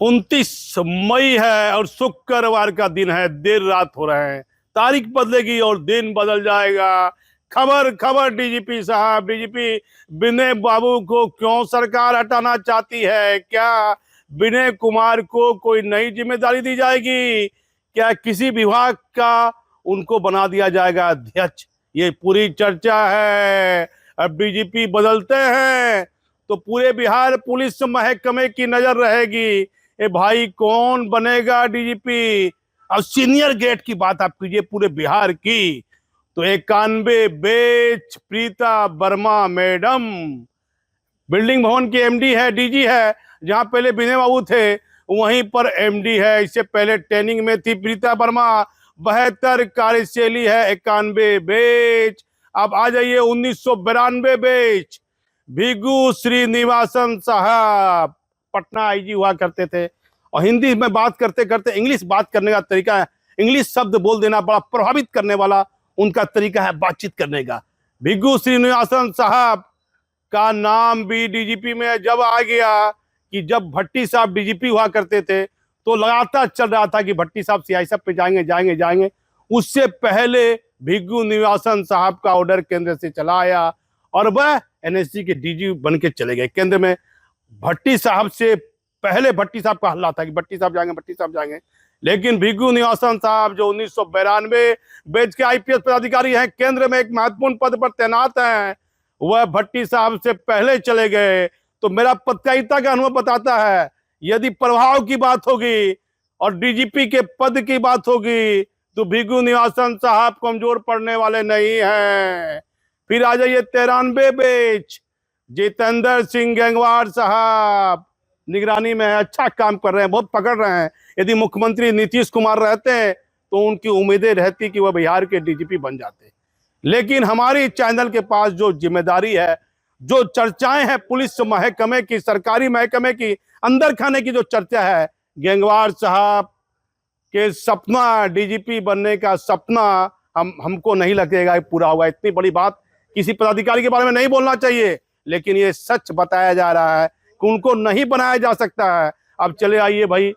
29 मई है और शुक्रवार का दिन है। देर रात हो रहे हैं, तारीख बदलेगी और दिन बदल जाएगा। खबर खबर डीजीपी साहब, डीजीपी विनय बाबू को क्यों सरकार हटाना चाहती है? क्या विनय कुमार को कोई नई जिम्मेदारी दी जाएगी? क्या किसी विभाग का उनको बना दिया जाएगा अध्यक्ष? ये पूरी चर्चा है। अब डीजीपी बदलते हैं तो पूरे बिहार पुलिस महकमे की नजर रहेगी। ए भाई, कौन बनेगा डीजीपी? अब सीनियर गेट की बात आप कीजिए पूरे बिहार की, तो 91 बेच प्रीता वर्मा मैडम बिल्डिंग भवन की एमडी है, डीजी है। जहां पहले विनय बाबू थे वहीं पर एमडी है। इससे पहले ट्रेनिंग में थी प्रीता वर्मा। 72 कार्यशैली है, 91 बेच। अब आ जाइए 1992 बेच। भिगु श्रीनिवासन साहब पटना आईजी हुआ करते थे और हिंदी में बात करते करते इंग्लिश बात करने का तरीका है, इंग्लिश शब्द बोल देना बड़ा प्रभावित करने वाला उनका तरीका है बातचीत करने का। भिगु श्रीनिवासन साहब का नाम भी डीजीपी में जब आ गया कि जब भट्टी साहब डीजीपी हुआ करते थे तो लगातार चल रहा था कि भट्टी साहब सीआईएसएफ पे जाएंगे जाएंगे जाएंगे। उससे पहले भिगु निवासन साहब का ऑर्डर केंद्र से चला आया और वह एनएसजी के डीजी बन के चले गए केंद्र में। भट्टी साहब से पहले भट्टी साहब का हल्ला था कि भट्टी साहब जाएंगे, भट्टी साहब जाएंगे। लेकिन भिगु निवासन साहब जो 1992 बैच के आईपीएस पदाधिकारी हैं, केंद्र में एक महत्वपूर्ण पद पर तैनात हैं, वह भट्टी साहब से पहले चले गए। तो मेरा पत्रकारिता का अनुभव बताता है यदि प्रभाव की बात होगी और डीजीपी के पद की बात होगी तो भिगु निवासन साहब कमजोर पड़ने वाले नहीं हैं। फिर आ जाइए 93 बेच। जितेंद्र सिंह गंगवार साहब निगरानी में अच्छा काम कर रहे हैं, बहुत पकड़ रहे हैं। यदि मुख्यमंत्री नीतीश कुमार रहते हैं तो उनकी उम्मीदें रहती कि वह बिहार के डीजीपी बन जाते। लेकिन हमारी चैनल के पास जो जिम्मेदारी है, जो चर्चाएं हैं पुलिस महकमे की, सरकारी महकमे की, अंदर खाने की जो चर्चा है, गंगवार साहब के सपना डीजीपी बनने का सपना हमको नहीं लगेगा पूरा होगा। इतनी बड़ी बात किसी पदाधिकारी के बारे में नहीं बोलना चाहिए, लेकिन ये सच बताया जा रहा है कि उनको नहीं बनाया जा सकता है। अब चले आइए भाई,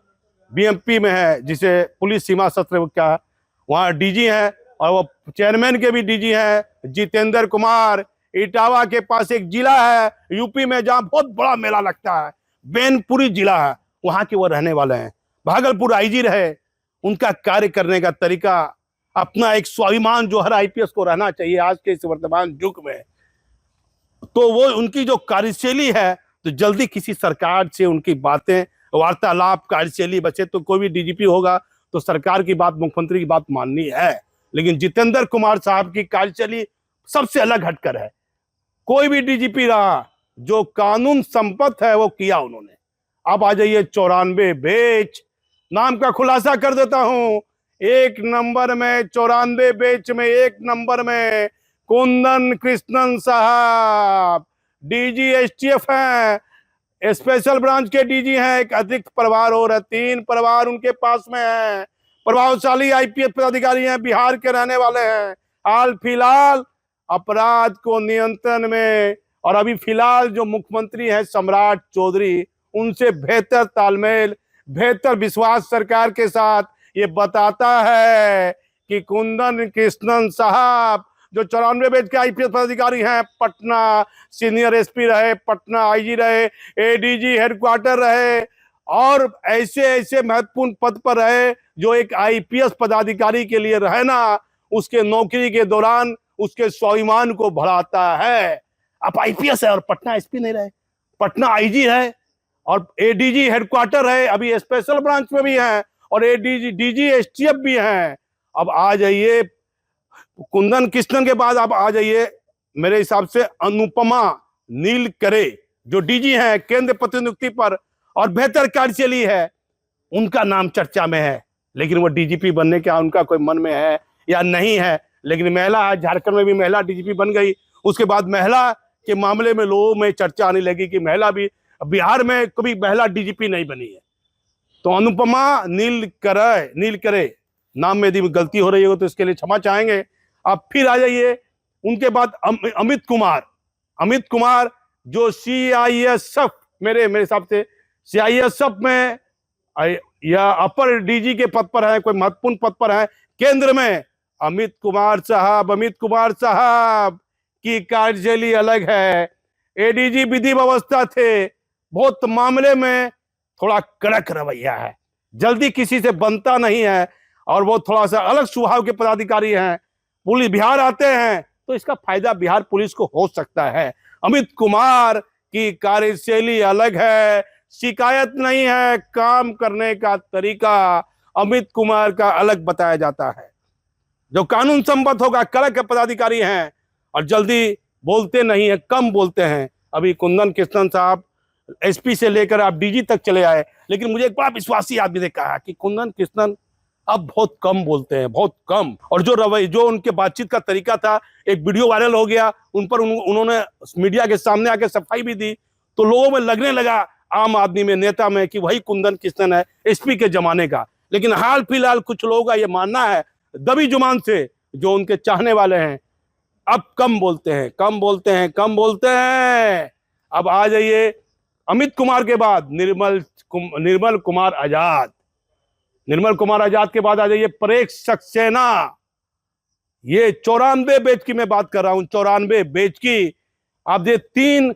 बीएमपी में है जिसे पुलिस सीमा सत्र का, वहाँ डीजी है और वो चेयरमैन के भी डीजी हैं जितेंद्र कुमार। इटावा के पास एक जिला है यूपी में जहाँ बहुत बड़ा मेला लगता है, बेनपुरी जिला है, वहाँ के वो रहने वाले हैं। भागलपुर आईजी रहे, उनका कार्य करने का तरीका, अपना एक स्वाभिमान जो हर आईपीएस को रहना चाहिए आज के इस वर्तमान युग में, तो वो उनकी जो कार्यशैली है, तो जल्दी किसी सरकार से उनकी बातें वार्तालाप कार्यशैली बचे तो कोई भी डीजीपी होगा तो सरकार की बात, मुख्यमंत्री की बात माननी है। लेकिन जितेंद्र कुमार साहब की कार्यशैली सबसे अलग हटकर है। कोई भी डीजीपी रहा, जो कानून संपत्त है वो किया उन्होंने। अब आ जाइए 94 बेच। नाम का खुलासा कर देता हूं, 1 नंबर में 94 बेच में 1 नंबर में कुंदन कृष्णन साहब डीजी एसटीएफ हैं, स्पेशल ब्रांच के डीजी हैं। एक अतिरिक्त प्रभार हो रहा है, 3 प्रभार उनके पास में है। प्रभावशाली आईपीएस पदाधिकारी हैं, बिहार के रहने वाले हैं। हाल फिलहाल अपराध को नियंत्रण में, और अभी फिलहाल जो मुख्यमंत्री हैं सम्राट चौधरी, उनसे बेहतर तालमेल, बेहतर विश्वास सरकार के साथ ये बताता है कि कुंदन कृष्णन साहब जो 94 बेच के आईपीएस पदाधिकारी हैं, पटना सीनियर एसपी रहे, पटना आईजी रहे, एडीजी हेडक्वार्टर रहे और ऐसे ऐसे महत्वपूर्ण पद पर रहे जो एक आईपीएस पदाधिकारी के लिए रहना उसके नौकरी के दौरान उसके स्वाभिमान को बढ़ाता है। अब आईपीएस है और पटना एसपी नहीं रहे, पटना आईजी है और एडीजी हेडक्वार्टर है, अभी स्पेशल ब्रांच में भी है और एडीजी डीजी एसटीएफ भी हैं। अब आ जाइए कुंदन कृष्णन के बाद अब आ जाइए मेरे हिसाब से अनुपमा नीलकरे जो डीजी हैं केंद्र प्रतिनियुक्ति पर और बेहतर कार्यशैली है, उनका नाम चर्चा में है। लेकिन वो डीजीपी बनने का उनका कोई मन में है या नहीं है। लेकिन महिला, झारखंड में भी महिला डीजीपी बन गई, उसके बाद महिला के मामले में लोगों में चर्चा आने लगी कि महिला भी, बिहार में कभी महिला डीजीपी नहीं बनी है। तो अनुपमा नीलकरे नाम में यदि गलती हो रही हो तो इसके लिए क्षमा चाहेंगे। अब फिर आ जाइए उनके बाद अमित कुमार जो सीआईएसएफ, मेरे हिसाब से सीआईएसएफ में या अपर डीजी के पद पर है, कोई महत्वपूर्ण पद पर है केंद्र में, अमित कुमार साहब की कार्यशैली अलग है। एडीजी विधि व्यवस्था थे, बहुत मामले में थोड़ा कड़क रवैया है, जल्दी किसी से बनता नहीं है, और वो थोड़ा सा अलग स्वभाव के पदाधिकारी हैं। पुलिस बिहार आते हैं तो इसका फायदा बिहार पुलिस को हो सकता है। अमित कुमार की कार्यशैली अलग है, शिकायत नहीं है, काम करने का तरीका अमित कुमार का अलग बताया जाता है। जो कानून संबद्ध होगा, कड़क पदाधिकारी हैं और जल्दी बोलते नहीं है, कम बोलते हैं। अभी कुंदन कृष्णन साहब एसपी से लेकर आप डीजी तक चले आए, लेकिन मुझे एक बड़ा विश्वासी आदमी ने कहा कि कुंदन कृष्णन अब बहुत कम बोलते हैं, बहुत कम। और जो उनके बातचीत का तरीका था, एक वीडियो वायरल हो गया, उन पर उन्होंने मीडिया के सामने आके सफाई भी दी, तो लोगों में लगने लगा, आम आदमी में, नेता में, कि वही कुंदन कृष्णन है एसपी के जमाने का। लेकिन हाल फिलहाल कुछ लोगों का यह मानना है, दबी जुबान से, जो उनके चाहने वाले हैं, अब कम बोलते हैं, कम बोलते हैं, कम बोलते हैं। अब आ जाइए अमित कुमार के बाद निर्मल कुमार आजाद। निर्मल कुमार आजाद के बाद आ जाइए परेश सक्सेना। ये 94 बैच की मैं बात कर रहा हूं, 94 बैच की। आप देखिए 3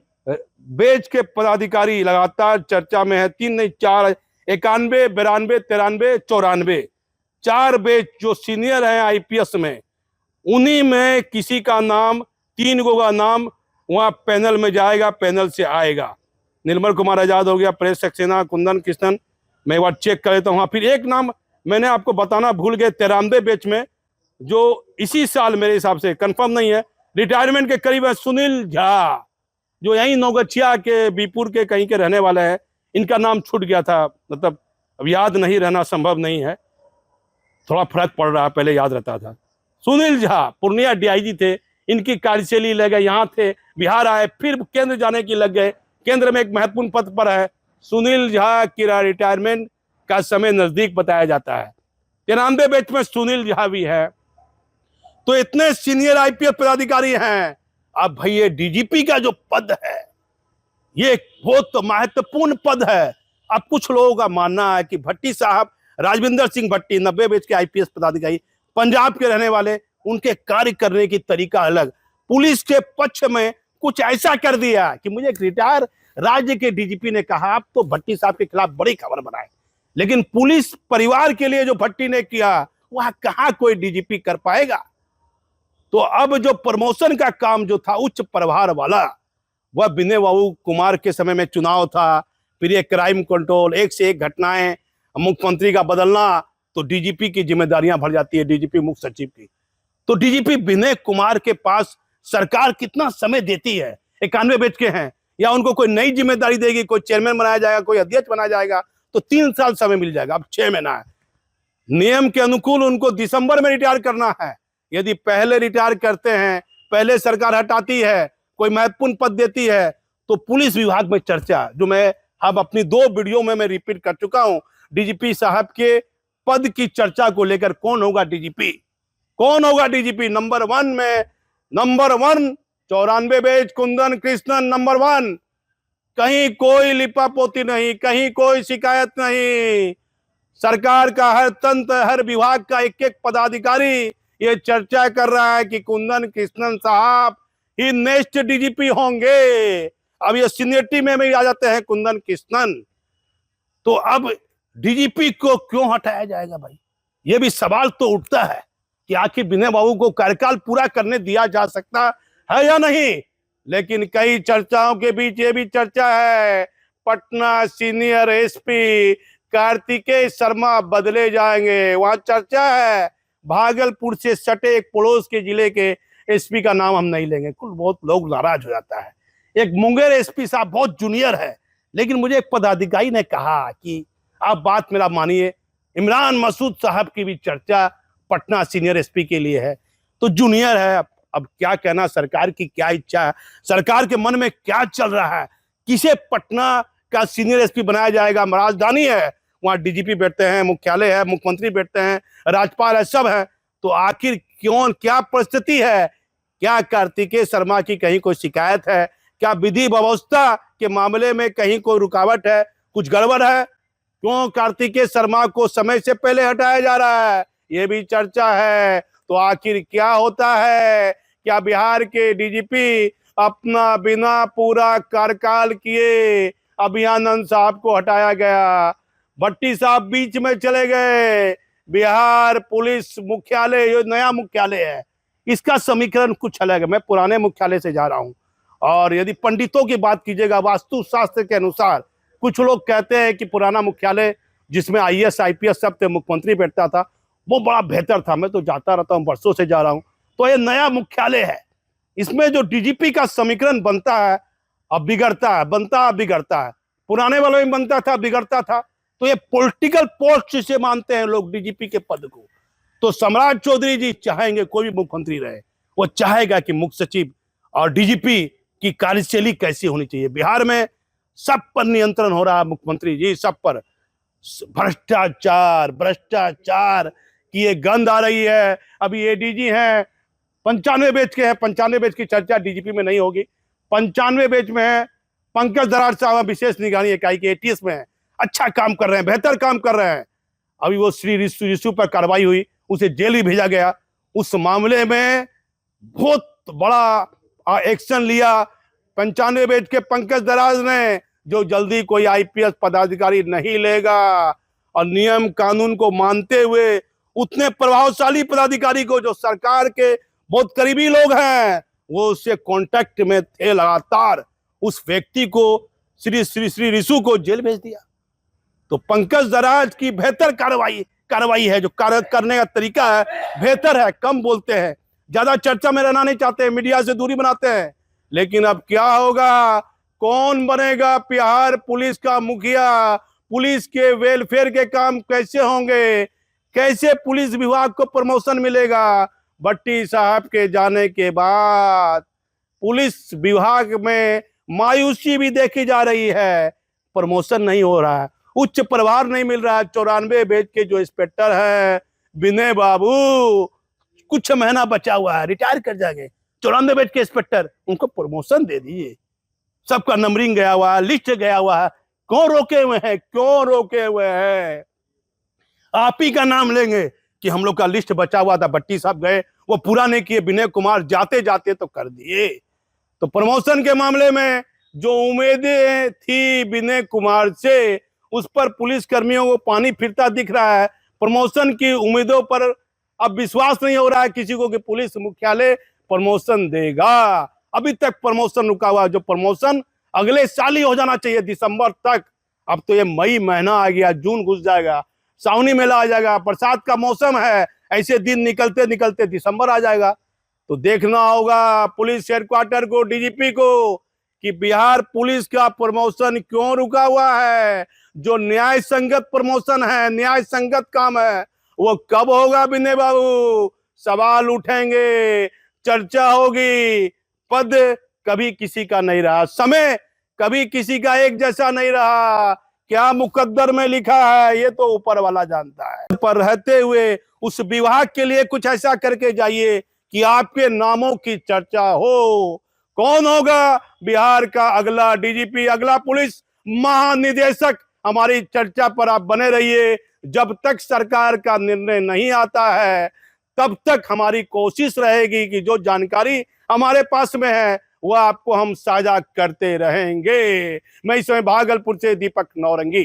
बैच के पदाधिकारी लगातार चर्चा में है, 3 नहीं 4, 91, 92, 93, 94, 4 बैच जो सीनियर हैं आईपीएस में, उन्हीं में किसी का नाम, 3 गो का नाम वहां पैनल में जाएगा, पैनल से आएगा। निर्मल कुमार आजाद हो गया, परेश सक्सेना, कुंदन कृष्णन। मैं एक बार चेक कर लेता हूँ। फिर एक नाम मैंने आपको बताना भूल गए, 93 बैच में, जो इसी साल मेरे हिसाब से, कंफर्म नहीं है, रिटायरमेंट के करीब है, सुनील झा, जो यहीं नौगछिया के बीपुर के कहीं के रहने वाले हैं। इनका नाम छूट गया था, मतलब अब याद नहीं रहना संभव नहीं है, थोड़ा फर्क पड़ रहा है, पहले याद रहता था। सुनील झा पूर्णिया डीआईजी थे, इनकी कार्यशैली लग गए, यहाँ थे, बिहार आए, फिर केंद्र जाने की लग गए, केंद्र में एक महत्वपूर्ण पद पर है। सुनील झा की रिटायरमेंट का समय नजदीक बताया जाता है। 93 बैच में सुनील झा भी है। तो इतने सीनियर आईपीएस पदाधिकारी हैं। अब भाई ये डीजीपी का जो पद है, ये बहुत महत्वपूर्ण पद है। अब कुछ लोगों का मानना है कि भट्टी साहब, राजविंदर सिंह भट्टी, 90 बैच के आईपीएस पदाधिकारी, पंजाब के रहने वाले, उनके कार्य करने की तरीका अलग, पुलिस के पक्ष में कुछ ऐसा कर दिया कि मुझे एक रिटायर राज्य के डीजीपी ने कहा, आप तो भट्टी साहब के खिलाफ बड़ी खबर बनाए, लेकिन पुलिस परिवार के लिए जो भट्टी ने किया, वह कहां कोई डीजीपी कर पाएगा। तो अब जो प्रमोशन का काम जो था उच्च प्रभार वाला, वह विनय बाबू कुमार के समय में चुनाव था, फिर ये क्राइम कंट्रोल, एक से एक घटनाएं, मुख्यमंत्री का बदलना, तो डीजीपी की जिम्मेदारियां बढ़ जाती है, डीजीपी मुख्य सचिव की। तो डीजीपी विनय कुमार के पास सरकार कितना समय देती है, 91 बैच के हैं, या उनको कोई नई जिम्मेदारी देगी, कोई चेयरमैन बनाया जाएगा, कोई अध्यक्ष बनाया जाएगा, तो 3 साल समय मिल जाएगा, अब 6 महीना है। नियम के अनुकूल उनको दिसंबर में रिटायर करना है। यदि पहले रिटायर करते हैं, पहले सरकार हटाती है, कोई महत्वपूर्ण पद देती है, तो पुलिस विभाग में चर्चा, जो मैं अब अपनी 2 वीडियो में मैं रिपीट कर चुका हूं, डीजीपी साहब के पद की चर्चा को लेकर, कौन होगा डीजीपी, कौन होगा डीजीपी। नंबर 1 में, number 1 94 batch Kundan Krishnan number 1, कहीं कोई लिपापोती नहीं, कहीं कोई शिकायत नहीं। सरकार का हर तंत्र, हर विभाग का एक एक पदाधिकारी ये चर्चा कर रहा है कि कुंदन कृष्णन साहब ही नेक्स्ट डीजीपी होंगे। अब ये सीनियरिटी में भी आ जाते हैं कुंदन कृष्णन। तो अब डीजीपी को क्यों हटाया जाएगा भाई, ये भी सवाल तो उठता है कि आखिर विनय बाबू को कार्यकाल पूरा करने दिया जा सकता है या नहीं। लेकिन कई चर्चाओं के बीच ये भी चर्चा है, पटना सीनियर एसपी कार्तिकेय शर्मा बदले जाएंगे। वहां चर्चा है भागलपुर से सटे एक पड़ोस के जिले के एसपी का नाम हम नहीं लेंगे, कुल बहुत लोग नाराज हो जाता है। एक मुंगेर एसपी साहब बहुत जूनियर है, लेकिन मुझे एक पदाधिकारी ने कहा कि आप बात मेरा मानिए, इमरान मसूद साहब की भी चर्चा पटना सीनियर एसपी के लिए है, तो जूनियर है। अब क्या कहना, सरकार की क्या इच्छा है, सरकार के मन में क्या चल रहा है, किसे पटना का सीनियर एसपी बनाया जाएगा। राजधानी है, वहां डीजीपी बैठते हैं, मुख्यालय है, मुख्यमंत्री बैठते हैं, राज्यपाल है, सब है। तो आखिर क्यों, क्या परिस्थिति है, क्या कार्तिकेय शर्मा की कहीं कोई शिकायत है, क्या विधि व्यवस्था के मामले में कहीं कोई रुकावट है, कुछ गड़बड़ है। क्यों कार्तिकेय शर्मा को समय से पहले हटाया जा रहा है, ये भी चर्चा है। तो आखिर क्या होता है? क्या बिहार के डीजीपी अपना बिना पूरा कार्यकाल किए अभियानंद साहब को हटाया गया, भट्टी साहब बीच में चले गए। बिहार पुलिस मुख्यालय, जो नया मुख्यालय है, इसका समीकरण कुछ अलग है। मैं पुराने मुख्यालय से जा रहा हूं, और यदि पंडितों की बात कीजिएगा, वास्तुशास्त्र के अनुसार कुछ लोग कहते हैं कि पुराना मुख्यालय जिसमें आईएएस आईपीएस सब थे, मुख्यमंत्री बैठता था, वो बड़ा बेहतर था। मैं तो जाता रहता हूँ, वर्षों से जा रहा हूँ। तो ये नया मुख्यालय है, इसमें जो डीजीपी का समीकरण बनता है, अब बिगड़ता है, बनता है, बिगड़ता है। पुराने वालों में बनता था, बिगड़ता था। तो ये पॉलिटिकल पोस्ट से मानते हैं लोग डीजीपी के पद को। तो सम्राट चौधरी जी चाहेंगे कोई भी मुख्यमंत्री रहे, वो चाहेगा कि मुख्य सचिव और डीजीपी की कार्यशैली कैसी होनी चाहिए। बिहार में सब पर नियंत्रण हो रहा है, मुख्यमंत्री जी सब पर। भ्रष्टाचार भ्रष्टाचार की ये गंध आ रही है। अभी एडीजी हैं, 95 बेच के हैं, 95 बेच की चर्चा डीजीपी में नहीं होगी। 95 बेच में है पंकज दरार साहब, विशेष निगरानी इकाई के एटीएस में है, अच्छा काम कर रहे हैं, बेहतर काम कर रहे हैं। अभी वो श्री रिशु पर कार्रवाई हुई, उसे जेल भी भेजा गया। उस मामले में बहुत बड़ा एक्शन लिया 95 बेच के पंकज दराज ने, जो जल्दी कोई आईपीएस पदाधिकारी नहीं लेगा। और नियम कानून को मानते हुए उतने प्रभावशाली पदाधिकारी को, जो सरकार के बहुत करीबी लोग हैं, वो उससे कांटेक्ट में थे लगातार, उस व्यक्ति को श्री रिशु को जेल भेज दिया। तो पंकज दराज की बेहतर कार्रवाई है, जो करने का तरीका है बेहतर है। कम बोलते हैं, ज्यादा चर्चा में रहना नहीं चाहते, मीडिया से दूरी बनाते हैं। लेकिन अब क्या होगा, कौन बनेगा बिहार पुलिस का मुखिया? पुलिस के वेलफेयर के काम कैसे होंगे? कैसे पुलिस विभाग को प्रमोशन मिलेगा? भट्टी साहब के जाने के बाद पुलिस विभाग में मायूसी भी देखी जा रही है, प्रमोशन नहीं हो रहा है, उच्च प्रभार नहीं मिल रहा है। 94 बेच के जो इंस्पेक्टर है विनय बाबू, कुछ महीना बचा हुआ है, रिटायर कर जाएंगे। 94 बेच के इंस्पेक्टर, उनको प्रमोशन दे दीजिए। सबका नंबरिंग गया हुआ है, लिस्ट गया हुआ है, कौन रोके हुए हैं? क्यों रोके हुए हैं? आप ही का नाम लेंगे कि हम लोग का लिस्ट बचा हुआ था, भट्टी साहब गए, वो पूरा नहीं किए, विनय कुमार जाते जाते तो कर दिए। तो प्रमोशन के मामले में जो उम्मीदें थी विनय कुमार से, उस पर पुलिस कर्मियों को पानी फिरता दिख रहा है। प्रमोशन की उम्मीदों पर अब विश्वास नहीं हो रहा है किसी को कि पुलिस मुख्यालय प्रमोशन देगा। अभी तक प्रमोशन रुका हुआ है, जो प्रमोशन अगले साल ही हो जाना चाहिए, दिसंबर तक। अब तो ये मई महीना आ गया, जून घुस जाएगा, सावनी मेला आ जाएगा, बरसात का मौसम है, ऐसे दिन निकलते निकलते दिसंबर आ जाएगा। तो देखना होगा पुलिस हेडक्वार्टर को, डीजीपी को, कि बिहार पुलिस का प्रमोशन क्यों रुका हुआ है। जो न्याय संगत प्रमोशन है, न्याय संगत काम है, वो कब होगा विनय बाबू? सवाल उठेंगे, चर्चा होगी। पद कभी किसी का नहीं रहा, समय कभी किसी का एक जैसा नहीं रहा। क्या मुकद्दर में लिखा है ये तो ऊपर वाला जानता है। पर रहते हुए उस विभाग के लिए कुछ ऐसा करके जाइए कि आपके नामों की चर्चा हो। कौन होगा बिहार का अगला डीजीपी, अगला पुलिस महानिदेशक? हमारी चर्चा पर आप बने रहिए। जब तक सरकार का निर्णय नहीं आता है, तब तक हमारी कोशिश रहेगी कि जो जानकारी हमारे पास में है वह आपको हम साझा करते रहेंगे। मैं इस समय भागलपुर से दीपक नौरंगी।